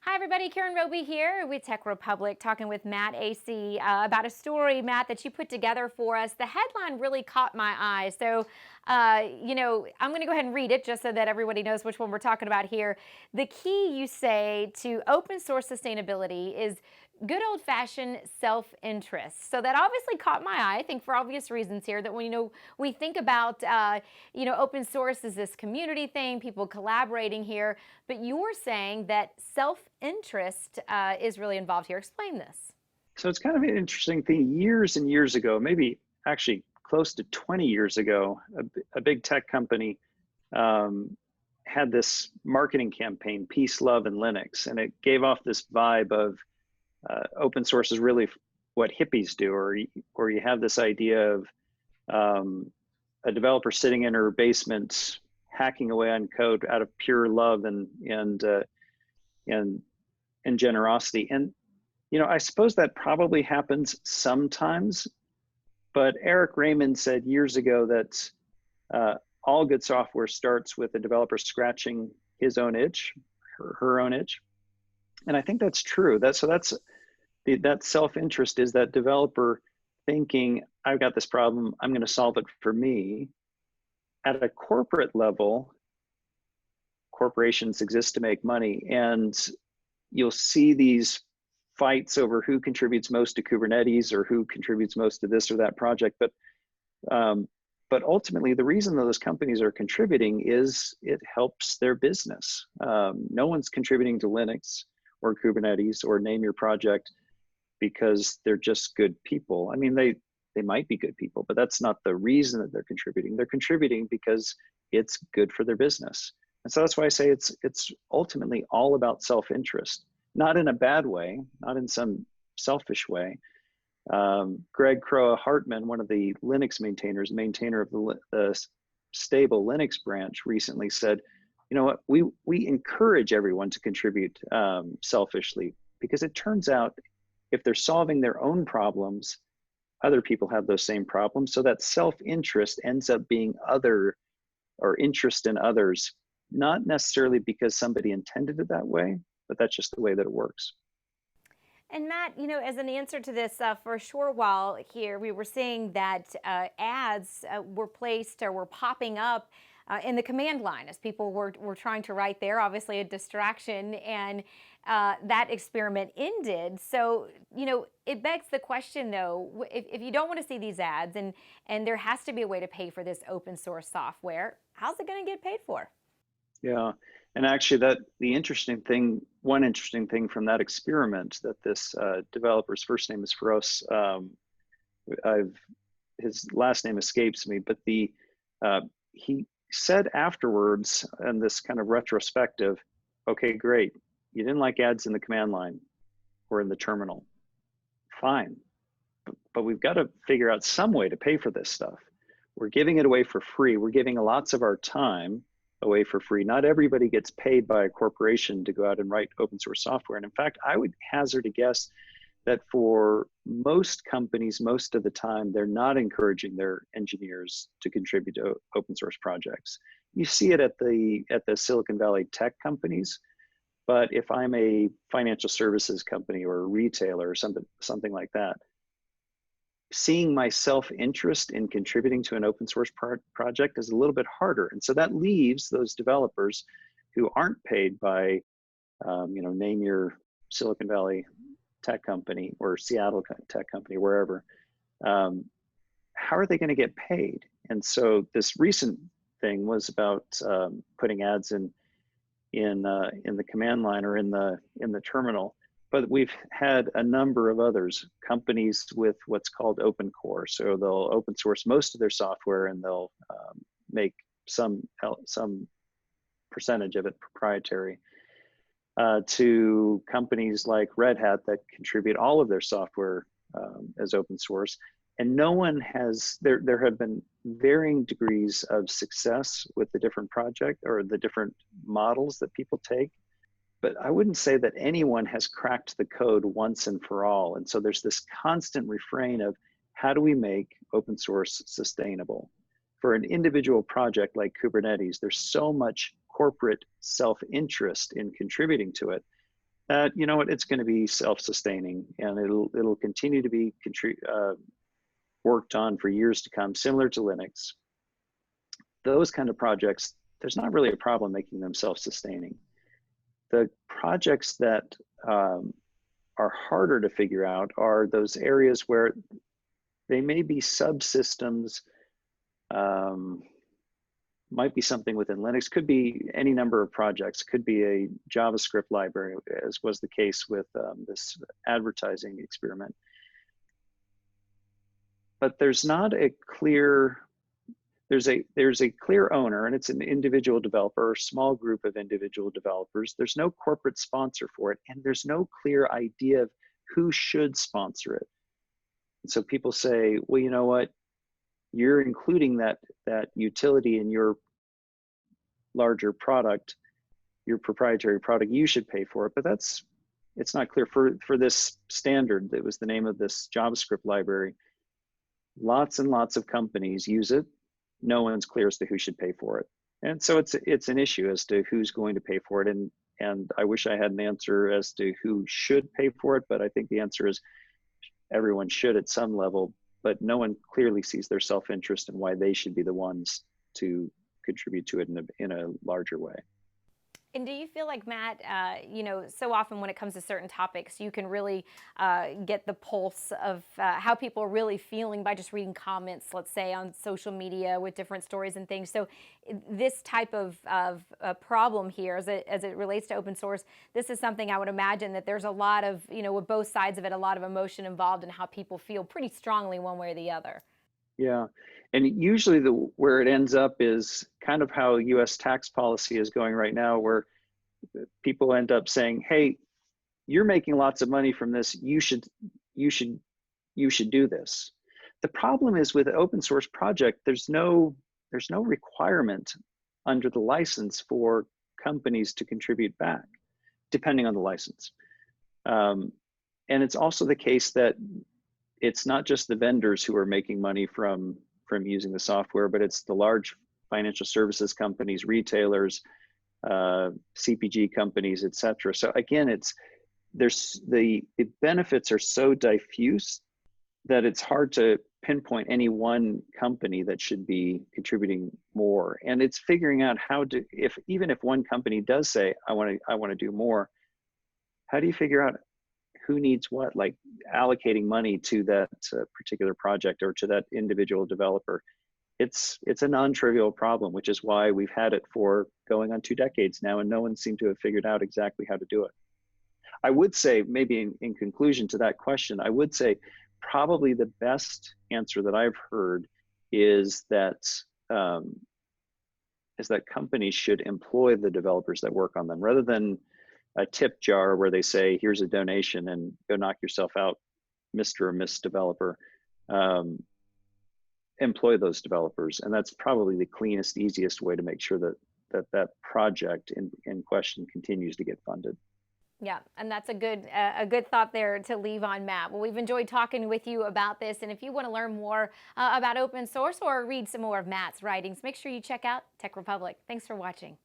Hi, everybody. Karen Roby here with Tech Republic, talking with Matt AC about a story, Matt, that you put together for us. The headline really caught my eye. I'm going to go ahead and read it just so that everybody knows which one we're talking about here. The key, you say, to open source sustainability is good old fashioned self interest. So that obviously caught my eye, I think, for obvious reasons here, that when, we think about, open source is this community thing, people collaborating here. But you're saying that self-interest is really involved here. Explain this. So it's kind of an interesting thing. Years and years ago, maybe actually close to 20 years ago, a big tech company um, had this marketing campaign, Peace, Love, and Linux. And it gave off this vibe of open source is really what hippies do, or you have this idea of um, a developer sitting in her basement hacking away on code out of pure love and and generosity. And I suppose that probably happens sometimes, but Eric Raymond said years ago that all good software starts with a developer scratching his own itch, her own itch. And I think that's true. That self-interest is that developer thinking, I've got this problem, I'm going to solve it for me. At a corporate level, corporations exist to make money, and you'll see these fights over who contributes most to Kubernetes or who contributes most to this or that project. But ultimately, the reason those companies are contributing is it helps their business. No one's contributing to Linux or Kubernetes or name your project because they're just good people. I mean, they might be good people, but that's not the reason that they're contributing. They're contributing because it's good for their business. And so that's why I say it's ultimately all about self-interest, not in a bad way, not in some selfish way. Greg Kroah-Hartman, one of the Linux maintainers, maintainer of the stable Linux branch, recently said, you know what, we encourage everyone to contribute selfishly, because it turns out if they're solving their own problems, other people have those same problems. So that self-interest ends up being other, or interest in others, not necessarily because somebody intended it that way, but that's just the way that it works. And Matt, as an answer to this, for a short while here, we were seeing that ads were placed or were popping up in the command line as people were trying to write there, obviously a distraction, and that experiment ended. So, it begs the question, though, if you don't want to see these ads, and there has to be a way to pay for this open source software, how's it going to get paid for? Yeah, and actually, one interesting thing from that experiment, that this developer's first name is Feroce. I've his last name escapes me, but he said afterwards, in this kind of retrospective, okay, great, you didn't like ads in the command line or in the terminal, fine, but we've got to figure out some way to pay for this stuff. We're giving it away for free. We're giving lots of our time away for free. Not everybody gets paid by a corporation to go out and write open source software. And in fact, I would hazard a guess that for most companies, most of the time, they're not encouraging their engineers to contribute to open source projects. You see it at the Silicon Valley tech companies, but if I'm a financial services company or a retailer or something like that, seeing my self-interest in contributing to an open source project is a little bit harder. And so that leaves those developers who aren't paid by, name your Silicon Valley tech company or Seattle tech company, wherever. How are they going to get paid? And so this recent thing was about putting ads in the command line or in the terminal. But we've had a number of others, companies with what's called open core. So they'll open source most of their software, and they'll make some percentage of it proprietary, to companies like Red Hat that contribute all of their software as open source. And no one has, there have been varying degrees of success with the different project or the different models that people take. But I wouldn't say that anyone has cracked the code once and for all. And so there's this constant refrain of, how do we make open source sustainable? For an individual project like Kubernetes, there's so much corporate self-interest in contributing to it that, you know what, it's going to be self-sustaining, and it'll continue to be worked on for years to come, similar to Linux. Those kind of projects, there's not really a problem making them self-sustaining. The projects that are harder to figure out are those areas where they may be subsystems, might be something within Linux, could be any number of projects, could be a JavaScript library, as was the case with this advertising experiment. But there's not a clear, there's a clear owner, and it's an individual developer or small group of individual developers. There's no corporate sponsor for it, and there's no clear idea of who should sponsor it. And so people say, well, you know what, you're including that utility in your larger product, your proprietary product, you should pay for it. But it's not clear for this standard. That was the name of this JavaScript library. Lots and lots of companies use it. No one's clear as to who should pay for it. And so it's an issue as to who's going to pay for it. And I wish I had an answer as to who should pay for it, but I think the answer is everyone should at some level, but no one clearly sees their self-interest and why they should be the ones to contribute to it in a larger way. And do you feel like, Matt, so often when it comes to certain topics, you can really get the pulse of how people are really feeling by just reading comments, let's say, on social media with different stories and things. So this type of problem here, as it relates to open source, this is something I would imagine that there's a lot of, with both sides of it, a lot of emotion involved in how people feel pretty strongly one way or the other. Yeah, and usually where it ends up is kind of how U.S. tax policy is going right now, where people end up saying, "Hey, you're making lots of money from this. You should do this." The problem is with an open source project, there's no requirement under the license for companies to contribute back, depending on the license. And it's also the case that it's not just the vendors who are making money from using the software, but it's the large financial services companies, retailers, CPG companies, et cetera. So again, the benefits are so diffuse that it's hard to pinpoint any one company that should be contributing more. And it's figuring out even if one company does say, I want to do more, how do you figure out who needs what, like allocating money to that particular project or to that individual developer? It's a non-trivial problem, which is why we've had it for going on 2 decades now, and no one seemed to have figured out exactly how to do it. I would say, maybe in conclusion to that question, I would say probably the best answer that I've heard is that companies should employ the developers that work on them, rather than a tip jar where they say, here's a donation and go knock yourself out, Mr. or Miss Developer. Employ those developers. And that's probably the cleanest, easiest way to make sure that project in question continues to get funded. Yeah, and that's a good thought there to leave on, Matt. Well, we've enjoyed talking with you about this, and if you want to learn more about open source or read some more of Matt's writings, make sure you check out Tech Republic. Thanks for watching.